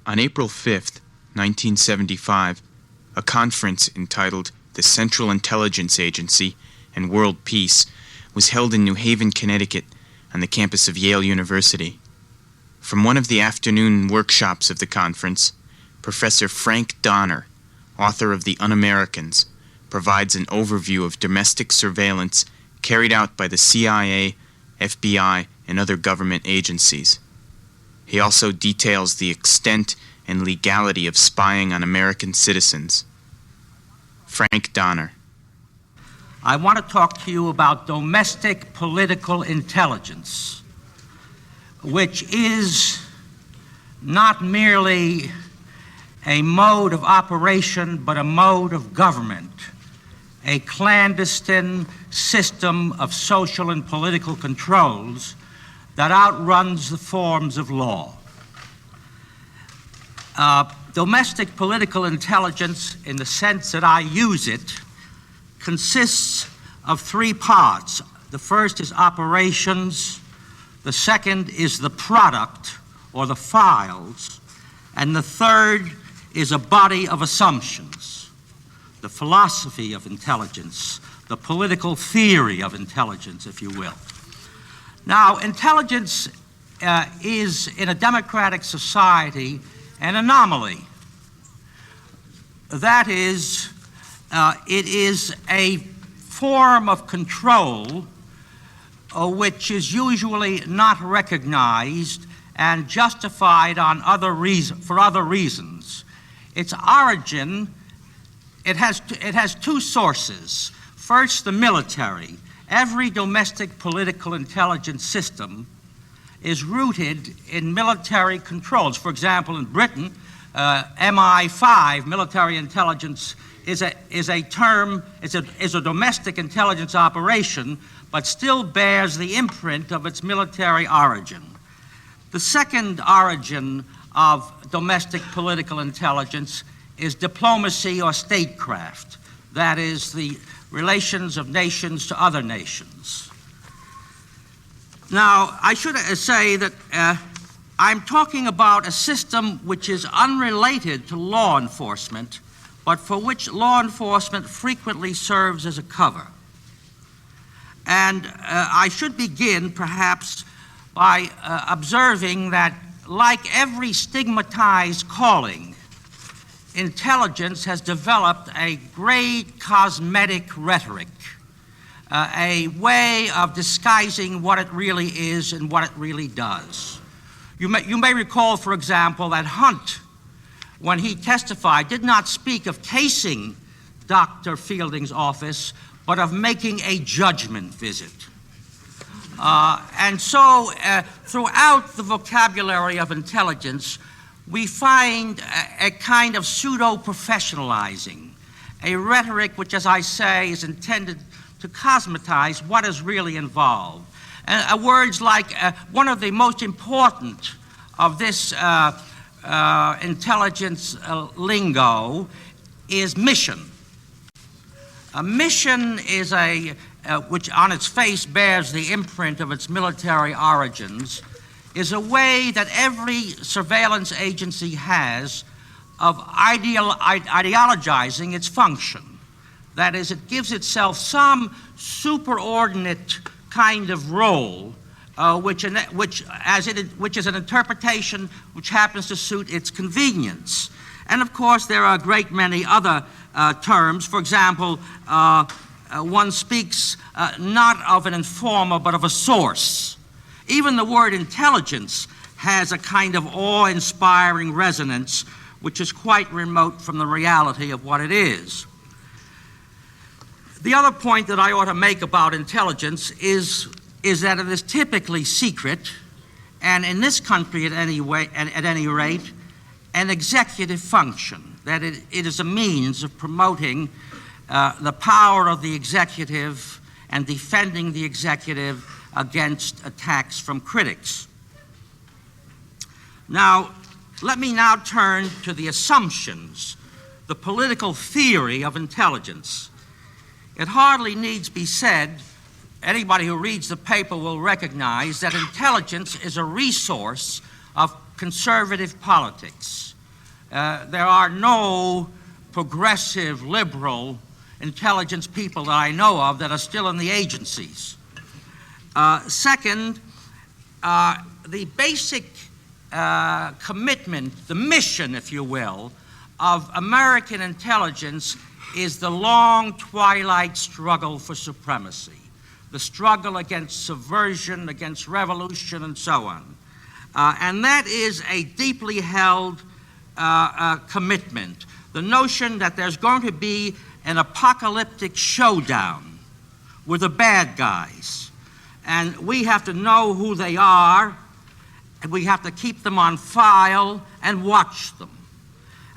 On April 5th, 1975, a conference entitled The Central Intelligence Agency and World Peace was held in New Haven, Connecticut, on the campus of Yale University. From one of the afternoon workshops of the conference, Professor Frank Donner, author of The Un-Americans, provides an overview of domestic surveillance carried out by the CIA, FBI, and other government agencies. He also details the extent and legality of spying on American citizens. Frank Donner. I want to talk to you about domestic political intelligence, which is not merely a mode of operation, but a mode of government, a clandestine system of social and political controls that outruns the forms of law. Domestic political intelligence, in the sense that I use it, consists of three parts. The first is operations, the second is the product, or the files, and the third is a body of assumptions, the philosophy of intelligence, the political theory of intelligence, if you will. Now, intelligence is, in a democratic society, an anomaly. That is, it is a form of control which is usually not recognized and justified for other reasons. Its origin, it has two sources. First, the military. Every domestic political intelligence system is rooted in military controls. For example, in Britain, MI5, military intelligence, is a domestic intelligence operation, but still bears the imprint of its military origin. The second origin of domestic political intelligence is diplomacy or statecraft. That is, the relations of nations to other nations. Now, I should say that I'm talking about a system which is unrelated to law enforcement, but for which law enforcement frequently serves as a cover. And I should begin, perhaps, by observing that, like every stigmatized calling, intelligence has developed a great cosmetic rhetoric, a way of disguising what it really is and what it really does. You may recall, for example, that Hunt, when he testified, did not speak of casing Dr. Fielding's office, but of making a judgment visit. And so throughout the vocabulary of intelligence, we find a kind of pseudo-professionalizing, a rhetoric which, as I say, is intended to cosmetize what is really involved. Words like, one of the most important of this intelligence lingo is mission. A mission is which on its face bears the imprint of its military origins, is a way that every surveillance agency has of ideologizing its function. That is, it gives itself some superordinate kind of role, which is an interpretation which happens to suit its convenience. And of course, there are a great many other terms. For example, one speaks not of an informer, but of a source. Even the word intelligence has a kind of awe-inspiring resonance, which is quite remote from the reality of what it is. The other point that I ought to make about intelligence is that it is typically secret, and in this country at any rate, an executive function, that it is a means of promoting the power of the executive and defending the executive against attacks from critics. Now, let me now turn to the assumptions, the political theory of intelligence. It hardly needs be said, anybody who reads the paper will recognize that intelligence is a resource of conservative politics. There are no progressive, liberal intelligence people that I know of that are still in the agencies. Second, the basic commitment, the mission, if you will, of American intelligence is the long twilight struggle for supremacy, the struggle against subversion, against revolution, and so on. And that is a deeply held commitment. The notion that there's going to be an apocalyptic showdown with the bad guys. And we have to know who they are, and we have to keep them on file and watch them.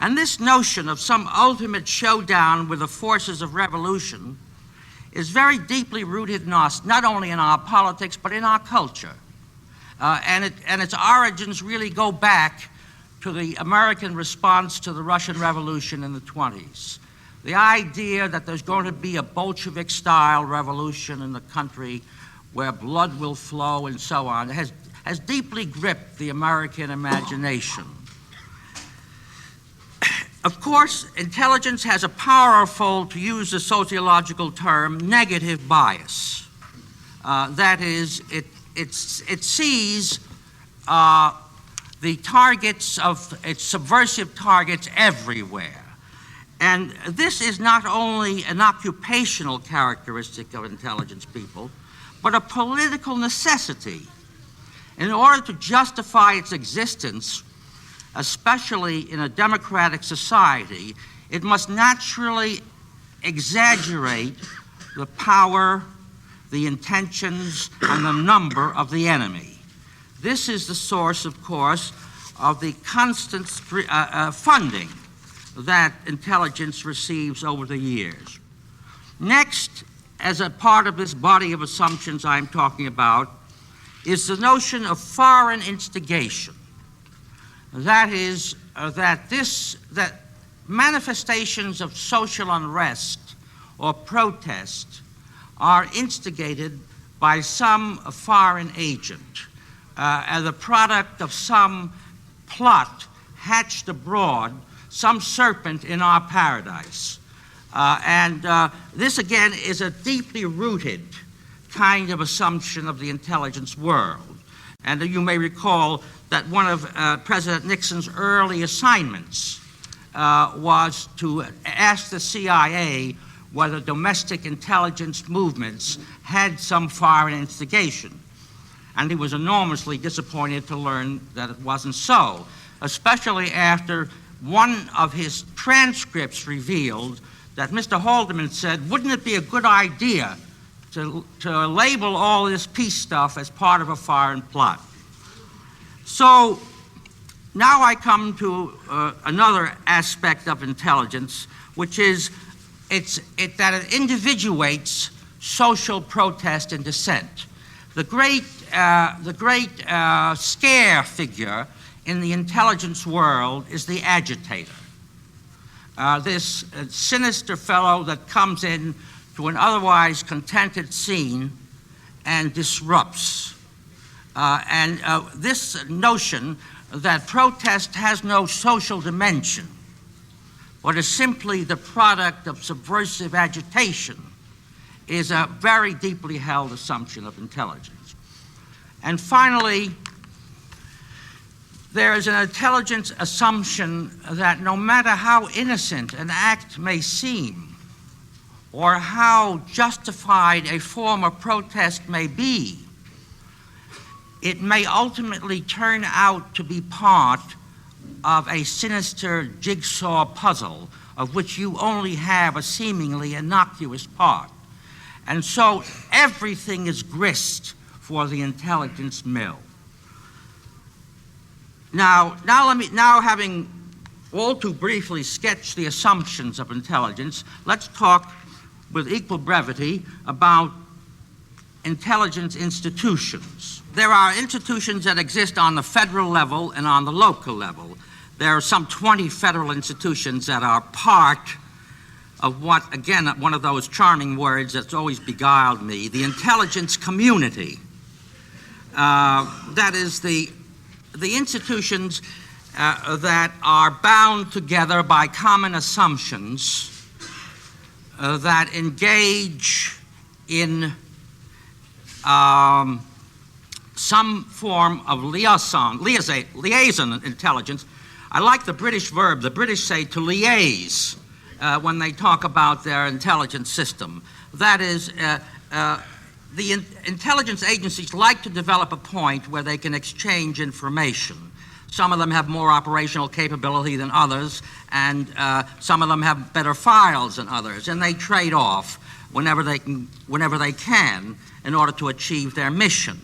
And this notion of some ultimate showdown with the forces of revolution is very deeply rooted in us, not only in our politics, but in our culture. And its origins really go back to the American response to the Russian Revolution in the 20s. The idea that there's going to be a Bolshevik-style revolution in the country where blood will flow and so on has deeply gripped the American imagination. Of course, intelligence has a powerful, to use the sociological term, negative bias. That is, it sees the targets of its subversive targets everywhere. And this is not only an occupational characteristic of intelligence people, but a political necessity. In order to justify its existence, especially in a democratic society, it must naturally exaggerate the power, the intentions, and the number of the enemy. This is the source, of course, of the constant funding that intelligence receives over the years. Next, as a part of this body of assumptions I'm talking about, is the notion of foreign instigation. That is, that manifestations of social unrest or protest are instigated by some foreign agent, as a product of some plot hatched abroad, some serpent in our paradise. This, again, is a deeply rooted kind of assumption of the intelligence world. And you may recall that one of President Nixon's early assignments was to ask the CIA whether domestic intelligence movements had some foreign instigation. And he was enormously disappointed to learn that it wasn't so, especially after one of his transcripts revealed that Mr. Haldeman said, wouldn't it be a good idea to label all this peace stuff as part of a foreign plot? So now I come to another aspect of intelligence, which is that it individuates social protest and dissent. The great scare figure in the intelligence world is the agitator. This sinister fellow that comes in to an otherwise contented scene and disrupts. This notion that protest has no social dimension, but is simply the product of subversive agitation, is a very deeply held assumption of intelligence. And finally, there is an intelligence assumption that no matter how innocent an act may seem, or how justified a form of protest may be, it may ultimately turn out to be part of a sinister jigsaw puzzle of which you only have a seemingly innocuous part. And so everything is grist for the intelligence mill. Now having all too briefly sketched the assumptions of intelligence, let's talk with equal brevity about intelligence institutions. There are institutions that exist on the federal level and on the local level. There are some 20 federal institutions that are part of what, again, one of those charming words that's always beguiled me, the intelligence community. That is, the institutions that are bound together by common assumptions that engage in some form of liaison intelligence. I like the British verb. The British say to liaise when they talk about their intelligence system. That is, the intelligence agencies like to develop a point where they can exchange information. Some of them have more operational capability than others, and some of them have better files than others, and they trade off whenever they can in order to achieve their mission.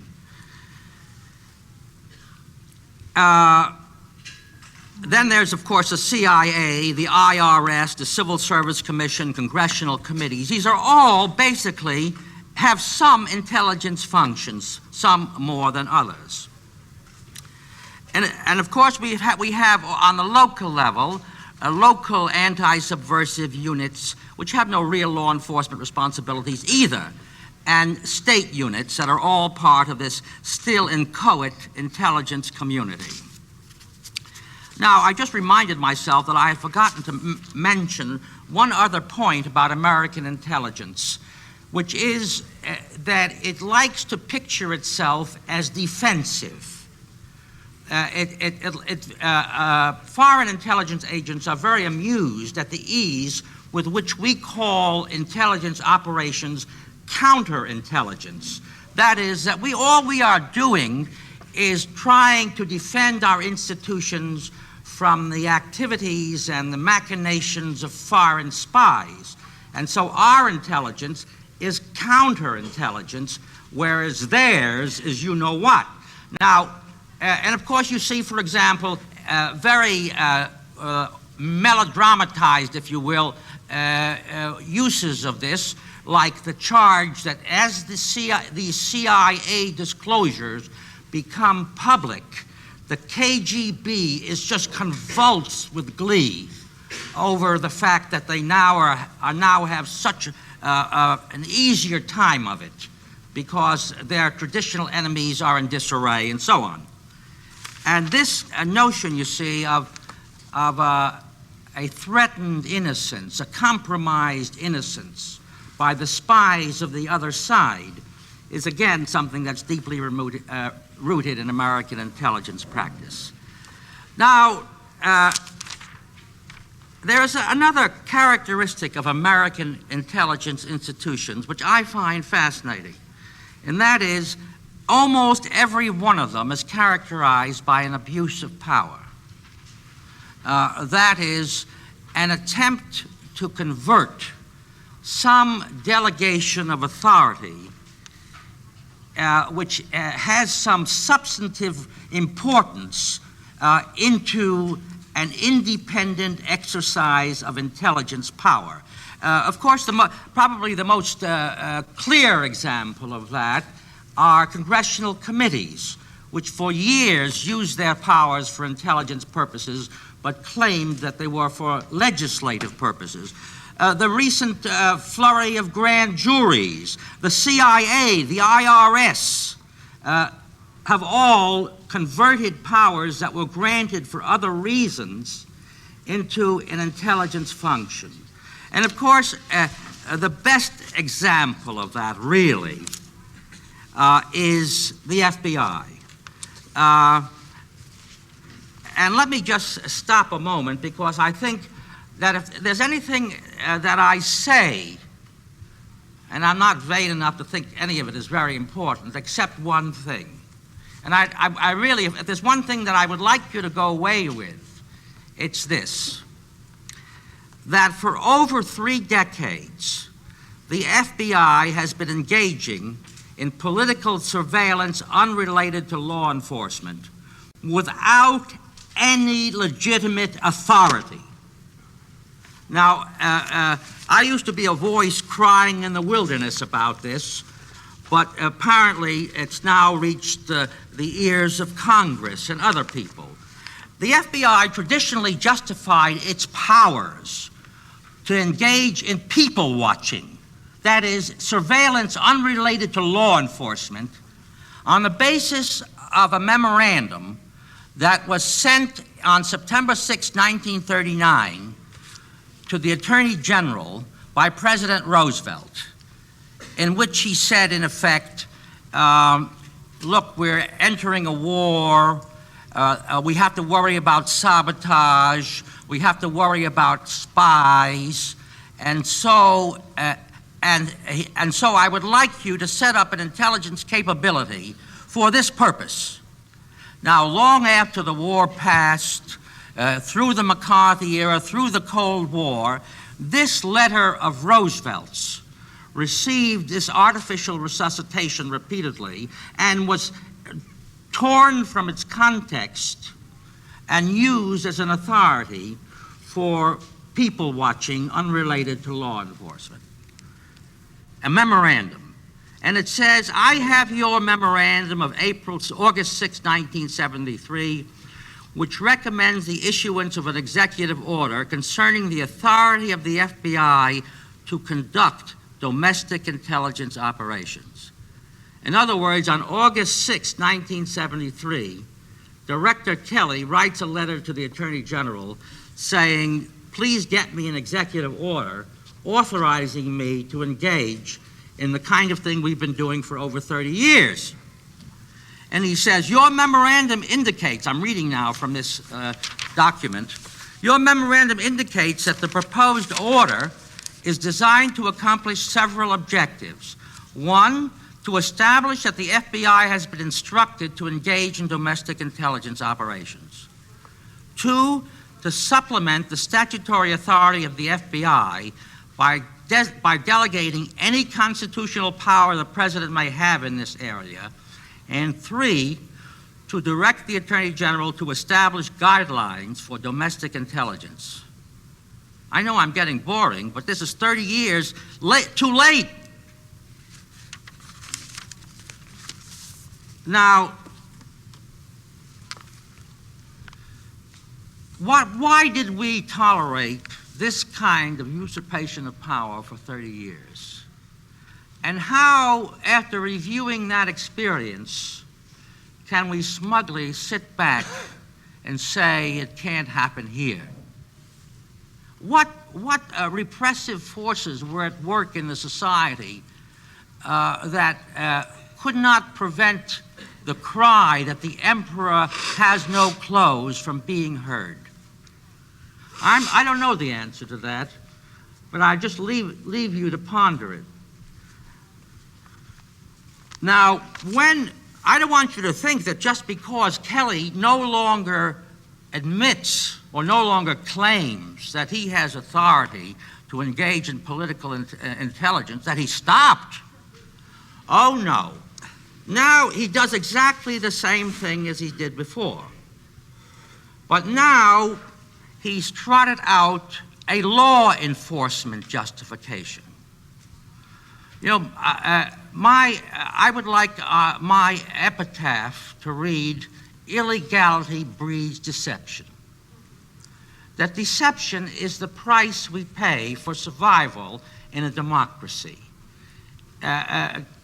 Then there's, of course, the CIA, the IRS, the Civil Service Commission, congressional committees. These are all basically have some intelligence functions, some more than others. And of course, we have on the local level, local anti-subversive units, which have no real law enforcement responsibilities either, and state units that are all part of this still inchoate intelligence community. Now, I just reminded myself that I had forgotten to mention one other point about American intelligence, which is that it likes to picture itself as defensive. Foreign intelligence agents are very amused at the ease with which we call intelligence operations counterintelligence. That is, that all we are doing is trying to defend our institutions from the activities and the machinations of foreign spies. And so our intelligence is counterintelligence, whereas theirs is you know what. Now, and of course you see, for example, very melodramatized, if you will, uses of this, like the charge that as the CIA disclosures become public, the KGB is just convulsed with glee over the fact that they now have such an easier time of it because their traditional enemies are in disarray and so on. And this notion, you see, of a threatened innocence, a compromised innocence by the spies of the other side is again something that's deeply rooted in American intelligence practice. Now, there's another characteristic of American intelligence institutions which I find fascinating, and that is almost every one of them is characterized by an abuse of power. That is, an attempt to convert some delegation of authority which has some substantive importance into an independent exercise of intelligence power. Of course, probably the most clear example of that are congressional committees, which for years used their powers for intelligence purposes, but claimed that they were for legislative purposes. The recent flurry of grand juries, the CIA, the IRS, have all converted powers that were granted for other reasons into an intelligence function. And of course, the best example of that, really, is the FBI. And let me just stop a moment, because I think that if there's anything that I say, and I'm not vain enough to think any of it is very important, except one thing. And I really, if there's one thing that I would like you to go away with, it's this: that for over 3 decades, the FBI has been engaging in political surveillance unrelated to law enforcement without any legitimate authority. Now, I used to be a voice crying in the wilderness about this, but apparently it's now reached the ears of Congress and other people. The FBI traditionally justified its powers to engage in people watching, that is, surveillance unrelated to law enforcement, on the basis of a memorandum that was sent on September 6, 1939, to the Attorney General by President Roosevelt, in which he said, in effect, look, we're entering a war. We have to worry about sabotage. We have to worry about spies. And so I would like you to set up an intelligence capability for this purpose. Now, long after the war passed, through the McCarthy era, through the Cold War, this letter of Roosevelt's received this artificial resuscitation repeatedly and was torn from its context and used as an authority for people watching unrelated to law enforcement. A memorandum. And it says, I have your memorandum of August 6, 1973, which recommends the issuance of an executive order concerning the authority of the FBI to conduct domestic intelligence operations. In other words, on August 6, 1973, Director Kelly writes a letter to the Attorney General saying, please get me an executive order authorizing me to engage in the kind of thing we've been doing for over 30 years. And he says, your memorandum indicates, I'm reading now from this document, your memorandum indicates that the proposed order is designed to accomplish several objectives. One, to establish that the FBI has been instructed to engage in domestic intelligence operations. Two, to supplement the statutory authority of the FBI by delegating any constitutional power the President may have in this area. And three, to direct the Attorney General to establish guidelines for domestic intelligence. I know I'm getting boring, but this is 30 years too late. Now, why did we tolerate this kind of usurpation of power for 30 years? And how, after reviewing that experience, can we smugly sit back and say it can't happen here? What repressive forces were at work in the society that could not prevent the cry that the emperor has no clothes from being heard? I don't know the answer to that, but I just leave you to ponder it. Now, I don't want you to think that just because Kelly no longer admits or no longer claims that he has authority to engage in political intelligence, that he stopped. Oh, no. Now he does exactly the same thing as he did before. But now he's trotted out a law enforcement justification. You know, I would like my epitaph to read, illegality breeds deception. That deception is the price we pay for survival in a democracy.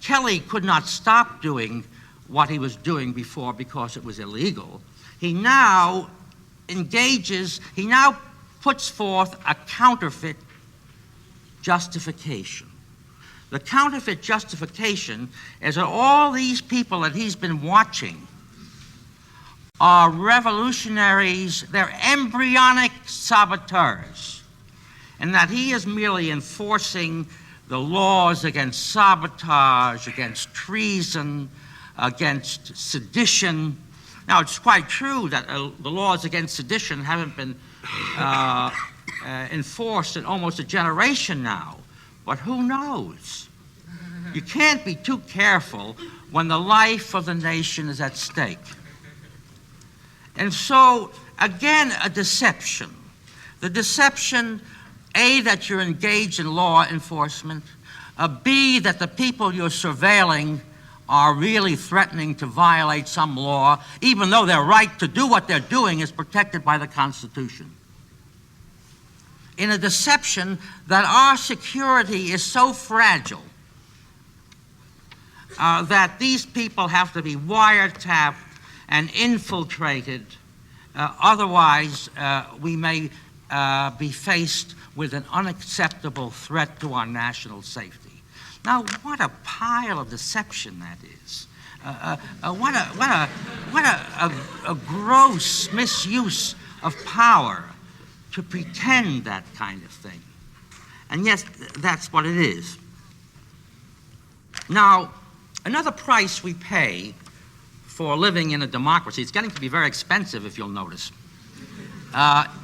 Kelly could not stop doing what he was doing before because it was illegal. He now puts forth a counterfeit justification. The counterfeit justification is that all these people that he's been watching are revolutionaries, they're embryonic saboteurs, and that he is merely enforcing the laws against sabotage, against treason, against sedition. Now, it's quite true that the laws against sedition haven't been enforced in almost a generation now, but who knows? You can't be too careful when the life of the nation is at stake. And so, again, a deception. The deception, A, that you're engaged in law enforcement, B, that the people you're surveilling are really threatening to violate some law, even though their right to do what they're doing is protected by the Constitution. In a deception that our security is so fragile that these people have to be wiretapped and infiltrated Otherwise, we may be faced with an unacceptable threat to our national safety. Now, what a pile of deception that is. What a gross misuse of power to pretend that kind of thing. And yes, that's what it is. Now, another price we pay for living in a democracy, it's getting to be very expensive if you'll notice,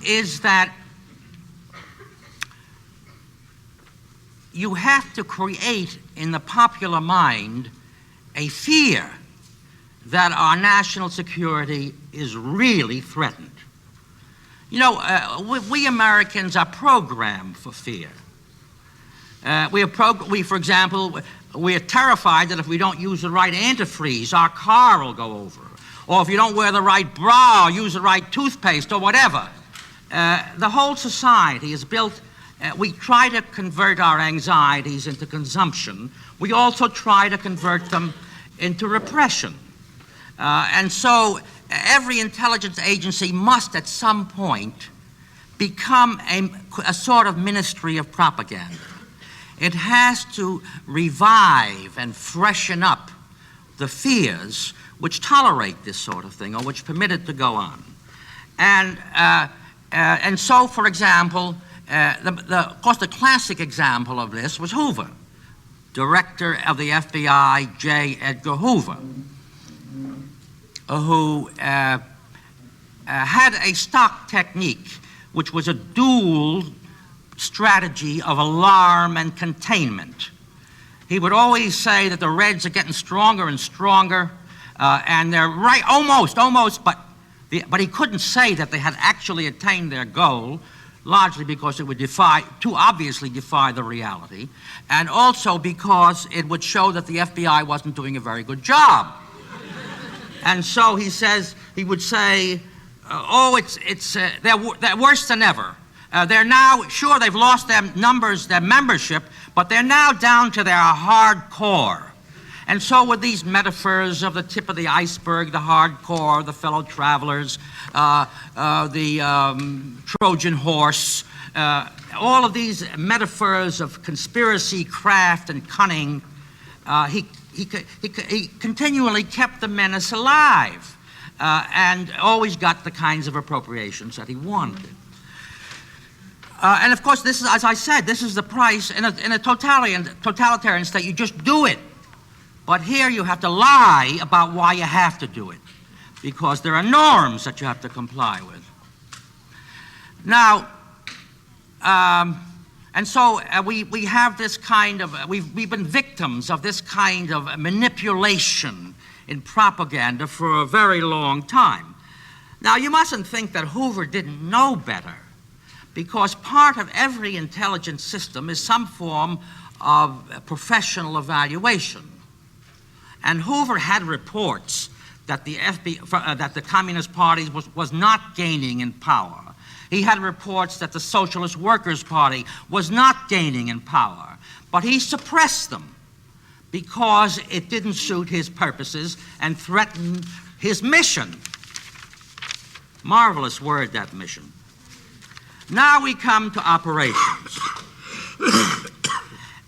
is that you have to create in the popular mind a fear that our national security is really threatened. You know, we Americans are programmed for fear. For example, we are terrified that if we don't use the right antifreeze, our car will go over. Or if you don't wear the right bra or use the right toothpaste or whatever. The whole society is built, we try to convert our anxieties into consumption. We also try to convert them into repression. And so every intelligence agency must at some point become a sort of ministry of propaganda. It has to revive and freshen up the fears which tolerate this sort of thing or which permit it to go on. And so, for example, of course, the classic example of this was Hoover, Director of the FBI, J. Edgar Hoover, who had a stock technique which was a dual strategy of alarm and containment. He would always say that the Reds are getting stronger and stronger, and they're right, almost, but he couldn't say that they had actually attained their goal, largely because it would too obviously defy the reality, and also because it would show that the FBI wasn't doing a very good job. And so he would say, they're worse than ever. They're now, sure, they've lost their numbers, their membership, but they're now down to their hardcore. And so with these metaphors of the tip of the iceberg, the hardcore, the fellow travelers, the Trojan horse, all of these metaphors of conspiracy, craft, and cunning, he continually kept the menace alive and always got the kinds of appropriations that he wanted. And of course, this is, as I said, this is the price in a totalitarian state. You just do it. But here you have to lie about why you have to do it, because there are norms that you have to comply with. Now, and so we have this kind of, we've been victims of this kind of manipulation in propaganda for a very long time. Now, you mustn't think that Hoover didn't know better, because part of every intelligence system is some form of professional evaluation. And Hoover had reports that that the Communist Party was not gaining in power. He had reports that the Socialist Workers' Party was not gaining in power, but he suppressed them because it didn't suit his purposes and threatened his mission. Marvelous word, that mission. Now we come to operations.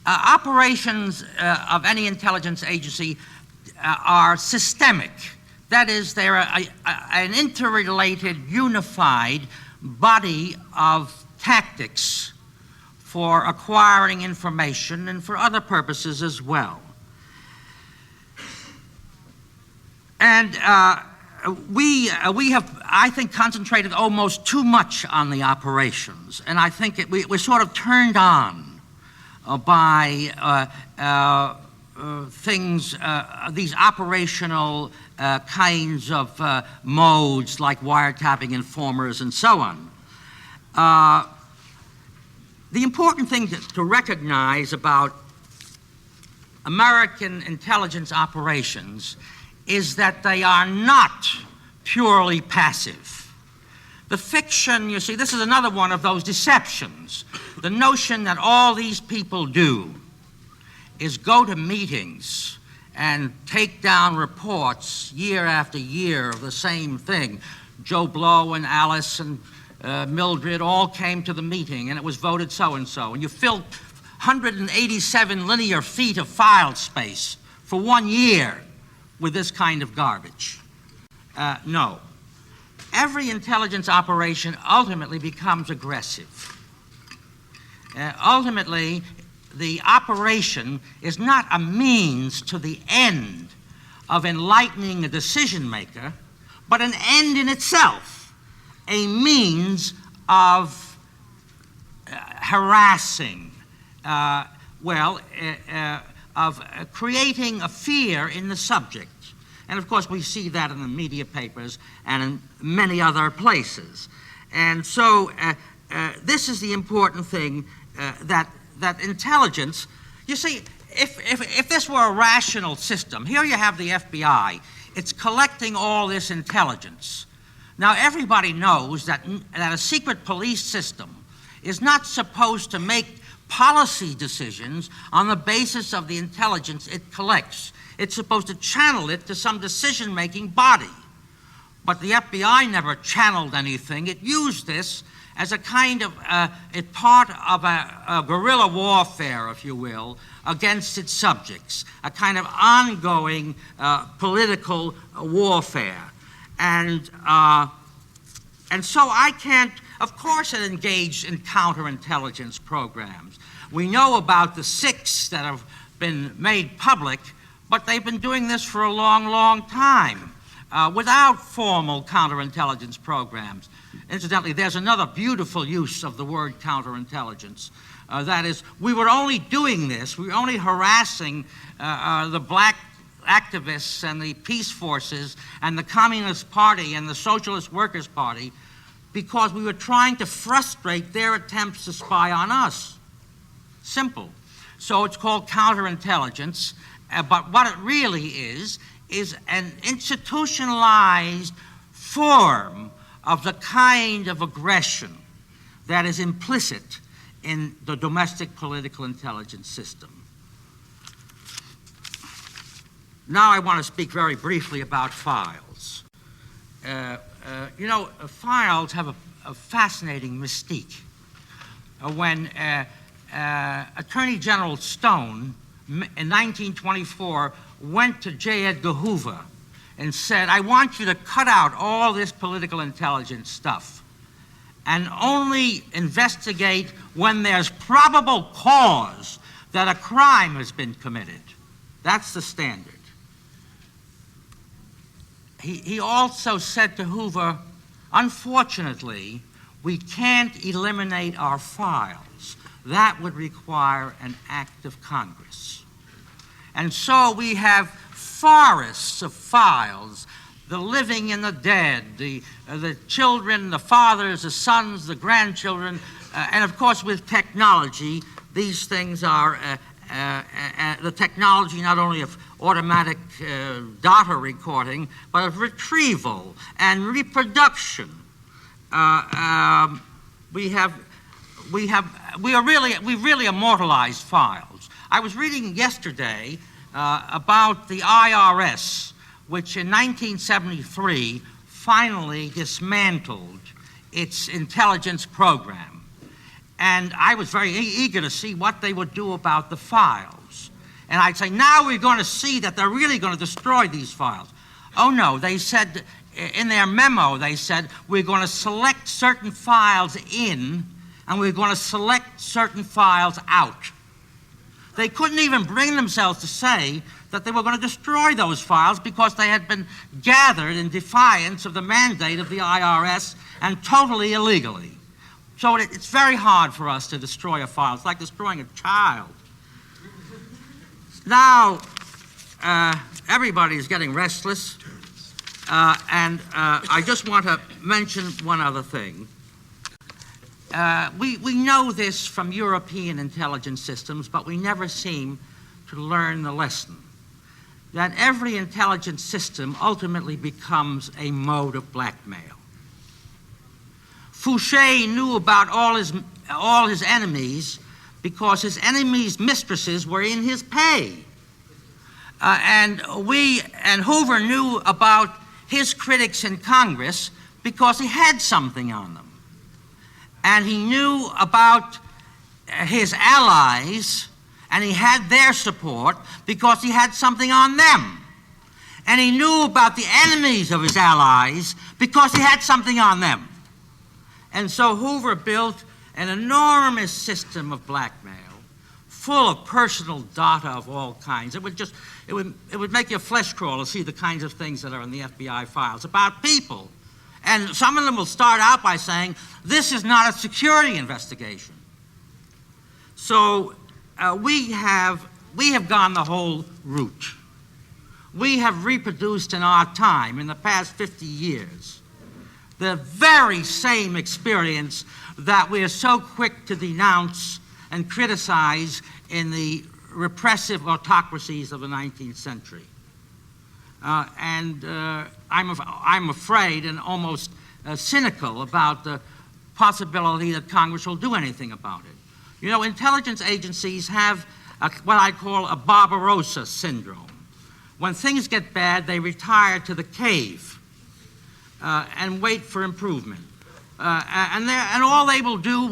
Operations of any intelligence agency are systemic. That is, they're an interrelated, unified body of tactics for acquiring information and for other purposes as well. And we have, I think, concentrated almost too much on the operations, and I think we're sort of turned on by things, these operational kinds of modes like wiretapping informers and so on. The important thing to recognize about American intelligence operations is that they are not purely passive. The fiction, you see, this is another one of those deceptions. The notion that all these people do is go to meetings and take down reports year after year of the same thing, Joe Blow and Alice and Mildred all came to the meeting, and it was voted so-and-so. And you filled 187 linear feet of file space for 1 year with this kind of garbage. No. Every intelligence operation ultimately becomes aggressive. Ultimately, the operation is not a means to the end of enlightening a decision maker, but an end in itself, a means of harassing, of creating a fear in the subject. And of course, we see that in the media papers and in many other places. And so this is the important thing, that intelligence, you see, if this were a rational system, here you have the FBI, it's collecting all this intelligence. Now, everybody knows that a secret police system is not supposed to make policy decisions on the basis of the intelligence it collects. It's supposed to channel it to some decision-making body. But the FBI never channeled anything. It used this as a kind of, part of a guerrilla warfare, if you will, against its subjects, a kind of ongoing political warfare. And so I can't, of course it engaged in counterintelligence programs. We know about the 6 that have been made public, but they've been doing this for a long, long time without formal counterintelligence programs. Incidentally, there's another beautiful use of the word counterintelligence. That is, we were only doing this, we were only harassing the black activists and the peace forces and the Communist Party and the Socialist Workers' Party because we were trying to frustrate their attempts to spy on us. Simple. So it's called counterintelligence, but what it really is an institutionalized form of the kind of aggression that is implicit in the domestic political intelligence system. Now I want to speak very briefly about files. Files have a fascinating mystique. When Attorney General Stone in 1924 went to J. Edgar Hoover and said, I want you to cut out all this political intelligence stuff and only investigate when there's probable cause that a crime has been committed. That's the standard. He also said to Hoover, unfortunately, we can't eliminate our files. That would require an act of Congress. And so we have forests of files, the living and the dead, the children, the fathers, the sons, the grandchildren, and of course with technology, these things are the technology not only of automatic data recording, but of retrieval and reproduction. We really immortalized files. I was reading yesterday about the IRS, which in 1973 finally dismantled its intelligence program. And I was very eager to see what they would do about the files. And I'd say, now we're going to see that they're really going to destroy these files. Oh no, they said, in their memo, they said, we're going to select certain files in, and we're going to select certain files out. They couldn't even bring themselves to say that they were going to destroy those files because they had been gathered in defiance of the mandate of the IRS and totally illegally. So it's very hard for us to destroy a file. It's like destroying a child. Now, everybody's getting restless, and I just want to mention one other thing. We know this from European intelligence systems, but we never seem to learn the lesson that every intelligence system ultimately becomes a mode of blackmail. Fouché knew about all his enemies because his enemies' mistresses were in his pay. And Hoover knew about his critics in Congress because he had something on them. And he knew about his allies, and he had their support because he had something on them. And he knew about the enemies of his allies because he had something on them. And so Hoover built an enormous system of blackmail, full of personal data of all kinds. It would make your flesh crawl to see the kinds of things that are in the FBI files about people. And some of them will start out by saying, this is not a security investigation. So we have gone the whole route. We have reproduced in our time, in the past 50 years, the very same experience that we are so quick to denounce and criticize in the repressive autocracies of the 19th century. I'm afraid and almost cynical about the possibility that Congress will do anything about it. You know, intelligence agencies have what I call a Barbarossa syndrome. When things get bad, they retire to the cave and wait for improvement. And all they will do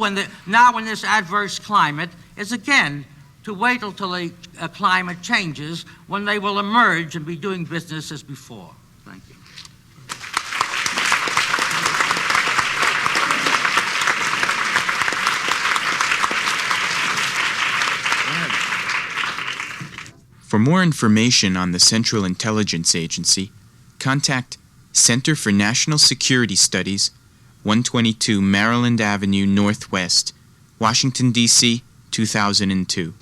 now in this adverse climate is, again, to wait until the climate changes, when they will emerge and be doing business as before. Thank you. For more information on the Central Intelligence Agency, contact Center for National Security Studies, 122 Maryland Avenue Northwest, Washington, D.C., 2002.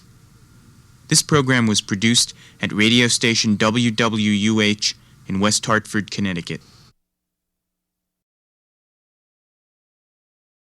This program was produced at radio station WWUH in West Hartford, Connecticut.